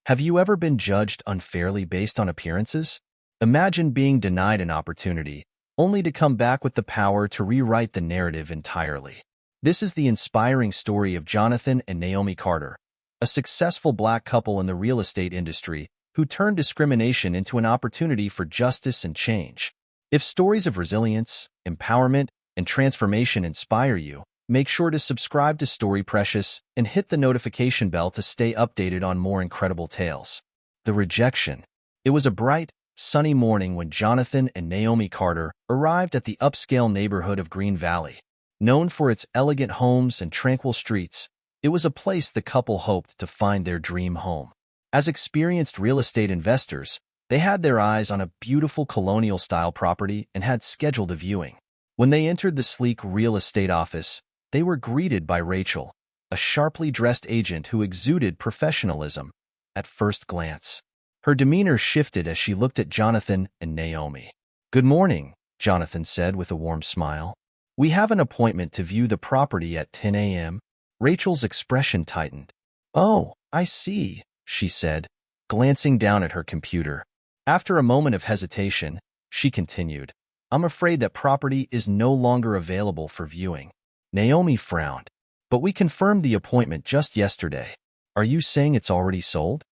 Have you ever been judged unfairly based on appearances? Imagine being denied an opportunity, only to come back with the power to rewrite the narrative entirely. This is the inspiring story of Jonathan and Naomi Carter, a successful Black couple in the real estate industry who turned discrimination into an opportunity for justice and change. If stories of resilience, empowerment, and transformation inspire you, make sure to subscribe to Story Precious and hit the notification bell to stay updated on more incredible tales. The rejection. It was a bright, sunny morning when Jonathan and Naomi Carter arrived at the upscale neighborhood of Green Valley. Known for its elegant homes and tranquil streets, it was a place the couple hoped to find their dream home. As experienced real estate investors, they had their eyes on a beautiful colonial-style property and had scheduled a viewing. When they entered the sleek real estate office, they were greeted by Rachel, a sharply dressed agent who exuded professionalism at first glance. Her demeanor shifted as she looked at Jonathan and Naomi. "Good morning," Jonathan said with a warm smile. "We have an appointment to view the property at 10 a.m. Rachel's expression tightened. "Oh, I see," she said, glancing down at her computer. After a moment of hesitation, she continued, "I'm afraid that property is no longer available for viewing." Naomi frowned. "But we confirmed the appointment just yesterday. Are you saying it's already sold?"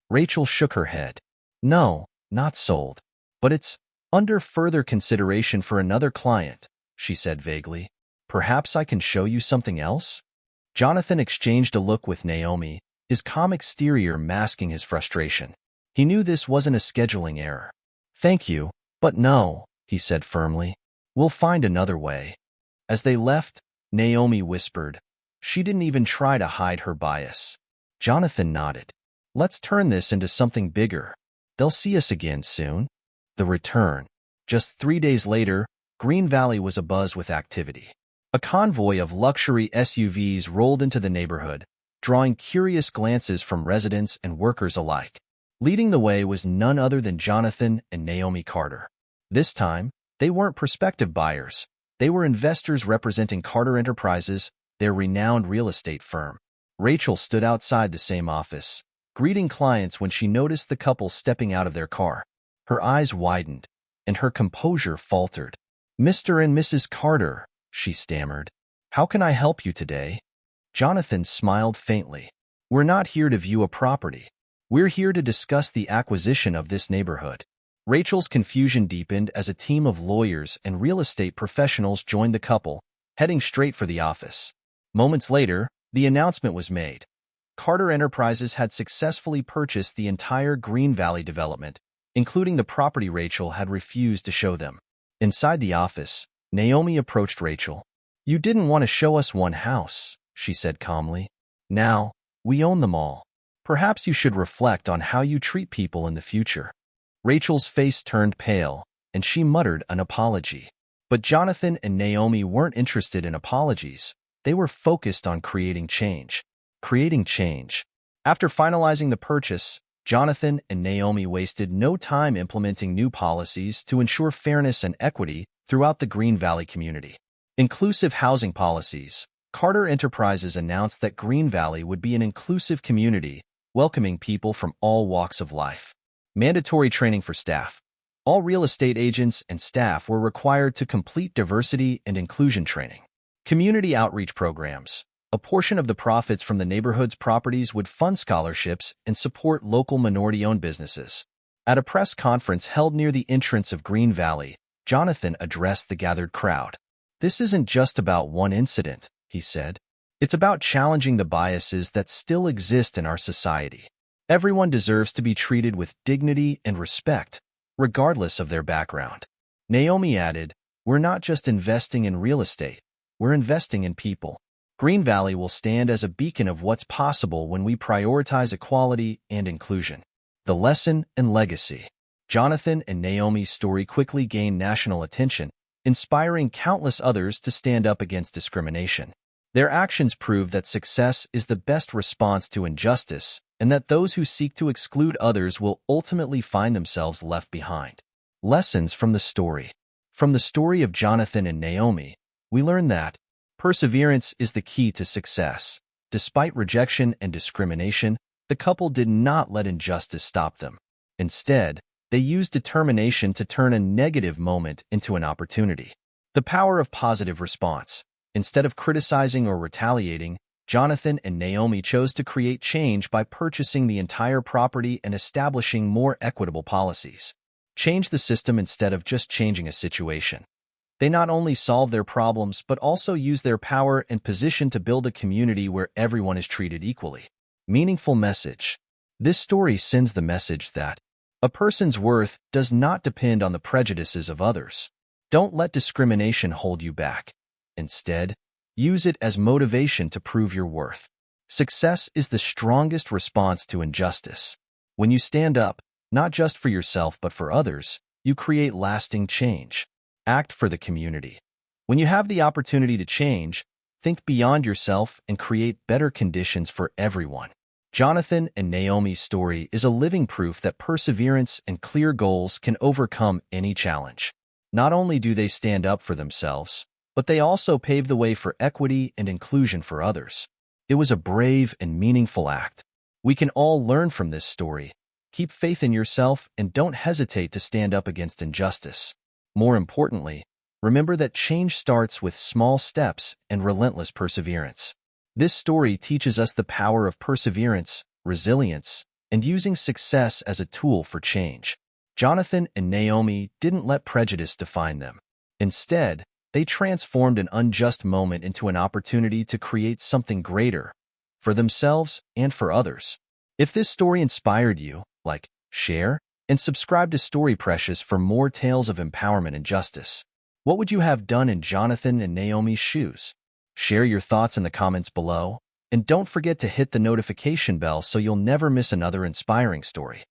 Rachel shook her head. "No, not sold. But it's under further consideration for another client," she said vaguely. "Perhaps I can show you something else?" Jonathan exchanged a look with Naomi, his calm exterior masking his frustration. He knew this wasn't a scheduling error. "Thank you, but no," he said firmly. "We'll find another way." As they left, Naomi whispered, "She didn't even try to hide her bias." Jonathan nodded. "Let's turn this into something bigger. They'll see us again soon." The return. Just 3 days later, Green Valley was abuzz with activity. A convoy of luxury SUVs rolled into the neighborhood, drawing curious glances from residents and workers alike. Leading the way was none other than Jonathan and Naomi Carter. This time, they weren't prospective buyers. They were investors representing Carter Enterprises, their renowned real estate firm. Rachel stood outside the same office, greeting clients when she noticed the couple stepping out of their car. Her eyes widened, and her composure faltered. "Mr. and Mrs. Carter," she stammered. "How can I help you today?" Jonathan smiled faintly. "We're not here to view a property. We're here to discuss the acquisition of this neighborhood." Rachel's confusion deepened as a team of lawyers and real estate professionals joined the couple, heading straight for the office. Moments later, the announcement was made. Carter Enterprises had successfully purchased the entire Green Valley development, including the property Rachel had refused to show them. Inside the office, Naomi approached Rachel. "You didn't want to show us one house," she said calmly. "Now, we own them all. Perhaps you should reflect on how you treat people in the future." Rachel's face turned pale, and she muttered an apology. But Jonathan and Naomi weren't interested in apologies. They were focused on creating change. Creating change. After finalizing the purchase, Jonathan and Naomi wasted no time implementing new policies to ensure fairness and equity throughout the Green Valley community. Inclusive housing policies. Carter Enterprises announced that Green Valley would be an inclusive community, welcoming people from all walks of life. Mandatory training for staff. All real estate agents and staff were required to complete diversity and inclusion training. Community outreach programs. A portion of the profits from the neighborhood's properties would fund scholarships and support local minority-owned businesses. At a press conference held near the entrance of Green Valley, Jonathan addressed the gathered crowd. "This isn't just about one incident," he said. "It's about challenging the biases that still exist in our society. Everyone deserves to be treated with dignity and respect, regardless of their background." Naomi added, "We're not just investing in real estate, we're investing in people." Green Valley will stand as a beacon of what's possible when we prioritize equality and inclusion. The lesson and legacy. Jonathan and Naomi's story quickly gained national attention, inspiring countless others to stand up against discrimination. Their actions prove that success is the best response to injustice, and that those who seek to exclude others will ultimately find themselves left behind. Lessons from the story. From the story of Jonathan and Naomi, we learn that perseverance is the key to success. Despite rejection and discrimination, the The couple did not let injustice stop them. Instead, they used determination to turn a negative moment into an opportunity. The power of positive response. Instead of criticizing or retaliating, Jonathan and Naomi chose to create change by purchasing the entire property and establishing more equitable policies. Change the system instead of just changing a situation. They not only solve their problems but also use their power and position to build a community where everyone is treated equally. Meaningful message. This story sends the message that a person's worth does not depend on the prejudices of others. Don't let discrimination hold you back. Instead, use it as motivation to prove your worth. Success is the strongest response to injustice. When you stand up, not just for yourself but for others, you create lasting change. Act for the community. When you have the opportunity to change, think beyond yourself and create better conditions for everyone. Jonathan and Naomi's story is a living proof that perseverance and clear goals can overcome any challenge. Not only do they stand up for themselves, but they also pave the way for equity and inclusion for others. It was a brave and meaningful act. We can all learn from this story. Keep faith in yourself and don't hesitate to stand up against injustice. More importantly, remember that change starts with small steps and relentless perseverance. This story teaches us the power of perseverance, resilience, and using success as a tool for change. Jonathan and Naomi didn't let prejudice define them. Instead, they transformed an unjust moment into an opportunity to create something greater for themselves and for others. If this story inspired you, like, share, and subscribe to Story Precious for more tales of empowerment and justice. What would you have done in Jonathan and Naomi's shoes? Share your thoughts in the comments below, and don't forget to hit the notification bell so you'll never miss another inspiring story.